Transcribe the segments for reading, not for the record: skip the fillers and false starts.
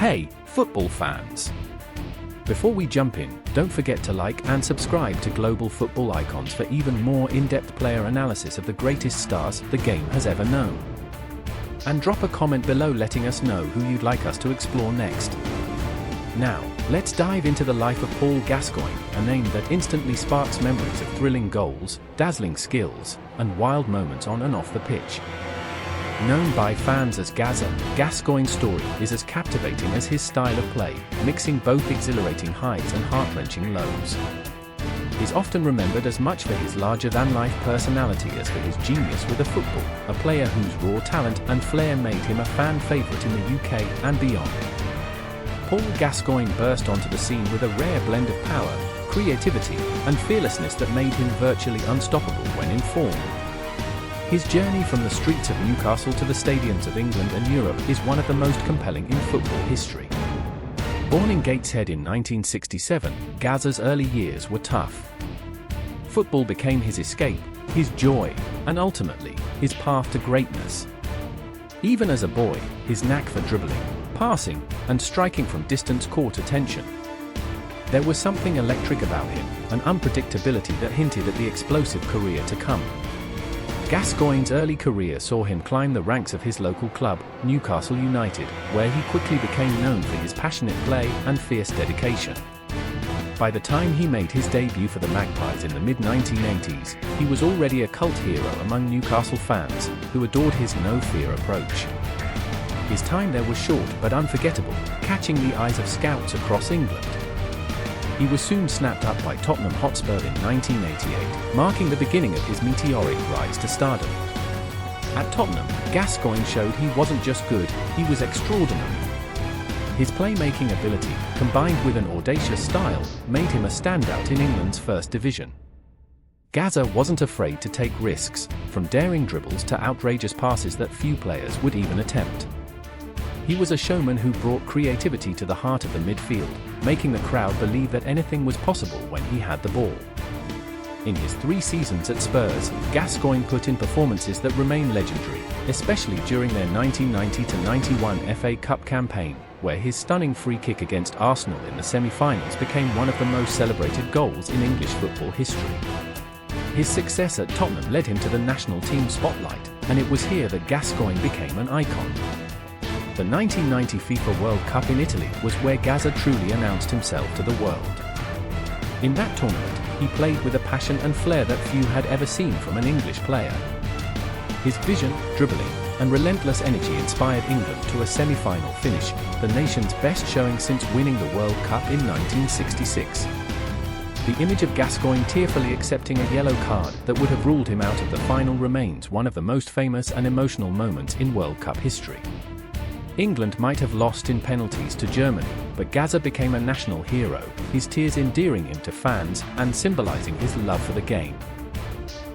Hey, football fans! Before we jump in, don't forget to like and subscribe to Global Football Icons for even more in-depth player analysis of the greatest stars the game has ever known. And drop a comment below letting us know who you'd like us to explore next. Now, let's dive into the life of Paul Gascoigne, a name that instantly sparks memories of thrilling goals, dazzling skills, and wild moments on and off the pitch. Known by fans as Gazza, Gascoigne's story is as captivating as his style of play, mixing both exhilarating highs and heart-wrenching lows. He's often remembered as much for his larger-than-life personality as for his genius with a football, a player whose raw talent and flair made him a fan favourite in the UK and beyond. Paul Gascoigne burst onto the scene with a rare blend of power, creativity, and fearlessness that made him virtually unstoppable when in form. His journey from the streets of Newcastle to the stadiums of England and Europe is one of the most compelling in football history. Born in Gateshead in 1967, Gazza's early years were tough. Football became his escape, his joy, and ultimately, his path to greatness. Even as a boy, his knack for dribbling, passing, and striking from distance caught attention. There was something electric about him, an unpredictability that hinted at the explosive career to come. Gascoigne's early career saw him climb the ranks of his local club, Newcastle United, where he quickly became known for his passionate play and fierce dedication. By the time he made his debut for the Magpies in the mid-1980s, he was already a cult hero among Newcastle fans, who adored his no-fear approach. His time there was short but unforgettable, catching the eyes of scouts across England. He was soon snapped up by Tottenham Hotspur in 1988, marking the beginning of his meteoric rise to stardom. At Tottenham, Gascoigne showed he wasn't just good, he was extraordinary. His playmaking ability, combined with an audacious style, made him a standout in England's First Division. Gazza wasn't afraid to take risks, from daring dribbles to outrageous passes that few players would even attempt. He was a showman who brought creativity to the heart of the midfield, making the crowd believe that anything was possible when he had the ball. In his 3 seasons at Spurs, Gascoigne put in performances that remain legendary, especially during their 1990-91 FA Cup campaign, where his stunning free kick against Arsenal in the semi-finals became one of the most celebrated goals in English football history. His success at Tottenham led him to the national team spotlight, and it was here that Gascoigne became an icon. The 1990 FIFA World Cup in Italy was where Gazza truly announced himself to the world. In that tournament, he played with a passion and flair that few had ever seen from an English player. His vision, dribbling, and relentless energy inspired England to a semi-final finish, the nation's best showing since winning the World Cup in 1966. The image of Gascoigne tearfully accepting a yellow card that would have ruled him out of the final remains one of the most famous and emotional moments in World Cup history. England might have lost in penalties to Germany, but Gazza became a national hero, his tears endearing him to fans and symbolizing his love for the game.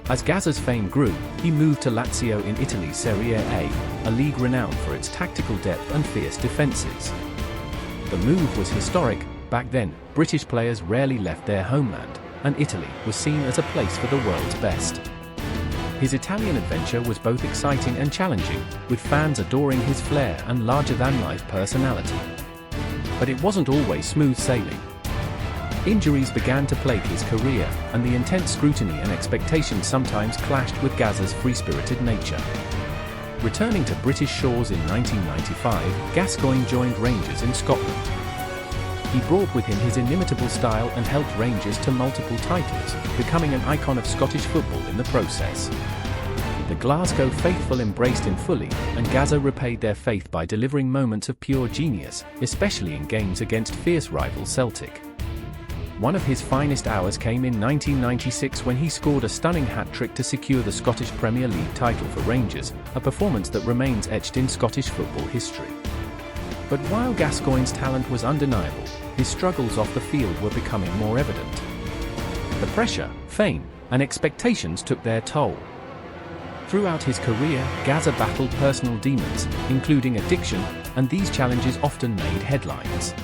As Gazza's fame grew, he moved to Lazio in Italy's Serie A league renowned for its tactical depth and fierce defenses. The move was historic. Back then, British players rarely left their homeland, and Italy was seen as a place for the world's best. His Italian adventure was both exciting and challenging, with fans adoring his flair and larger-than-life personality. But it wasn't always smooth sailing. Injuries began to plague his career, and the intense scrutiny and expectations sometimes clashed with Gazza's free-spirited nature. Returning to British shores in 1995, Gascoigne joined Rangers in Scotland. He brought with him his inimitable style and helped Rangers to multiple titles, becoming an icon of Scottish football in the process. The Glasgow faithful embraced him fully, and Gazza repaid their faith by delivering moments of pure genius, especially in games against fierce rival Celtic. One of his finest hours came in 1996 when he scored a stunning hat-trick to secure the Scottish Premier League title for Rangers, a performance that remains etched in Scottish football history. But while Gascoigne's talent was undeniable, his struggles off the field were becoming more evident. The pressure, fame, and expectations took their toll. Throughout his career, Gazza battled personal demons, including addiction, and these challenges often made headlines.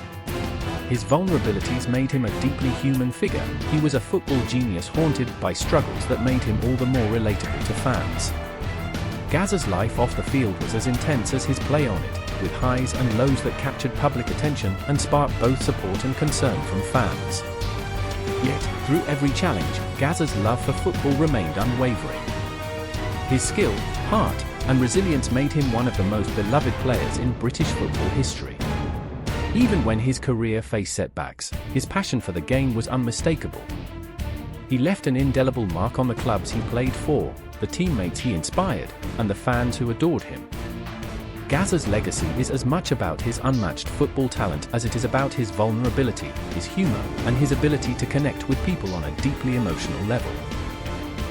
His vulnerabilities made him a deeply human figure. He was a football genius haunted by struggles that made him all the more relatable to fans. Gazza's life off the field was as intense as his play on it, with highs and lows that captured public attention and sparked both support and concern from fans. Yet, through every challenge, Gazza's love for football remained unwavering. His skill, heart, and resilience made him one of the most beloved players in British football history. Even when his career faced setbacks, his passion for the game was unmistakable. He left an indelible mark on the clubs he played for, the teammates he inspired, and the fans who adored him. Gazza's legacy is as much about his unmatched football talent as it is about his vulnerability, his humor, and his ability to connect with people on a deeply emotional level.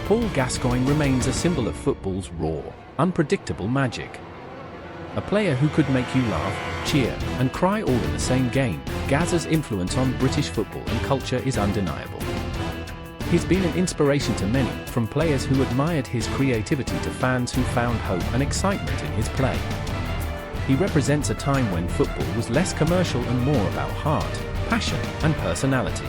Paul Gascoigne remains a symbol of football's raw, unpredictable magic. A player who could make you laugh, cheer, and cry all in the same game, Gazza's influence on British football and culture is undeniable. He's been an inspiration to many, from players who admired his creativity to fans who found hope and excitement in his play. He represents a time when football was less commercial and more about heart, passion, and personality.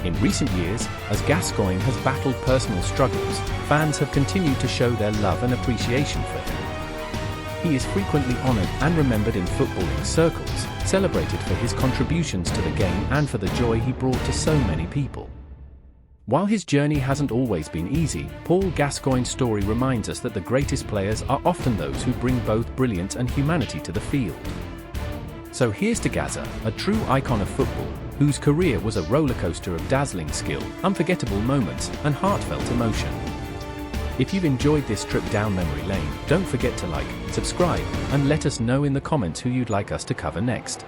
In recent years, as Gascoigne has battled personal struggles, fans have continued to show their love and appreciation for him. He is frequently honored and remembered in footballing circles, celebrated for his contributions to the game and for the joy he brought to so many people. While his journey hasn't always been easy, Paul Gascoigne's story reminds us that the greatest players are often those who bring both brilliance and humanity to the field. So here's to Gazza, a true icon of football, whose career was a rollercoaster of dazzling skill, unforgettable moments, and heartfelt emotion. If you've enjoyed this trip down memory lane, don't forget to like, subscribe, and let us know in the comments who you'd like us to cover next.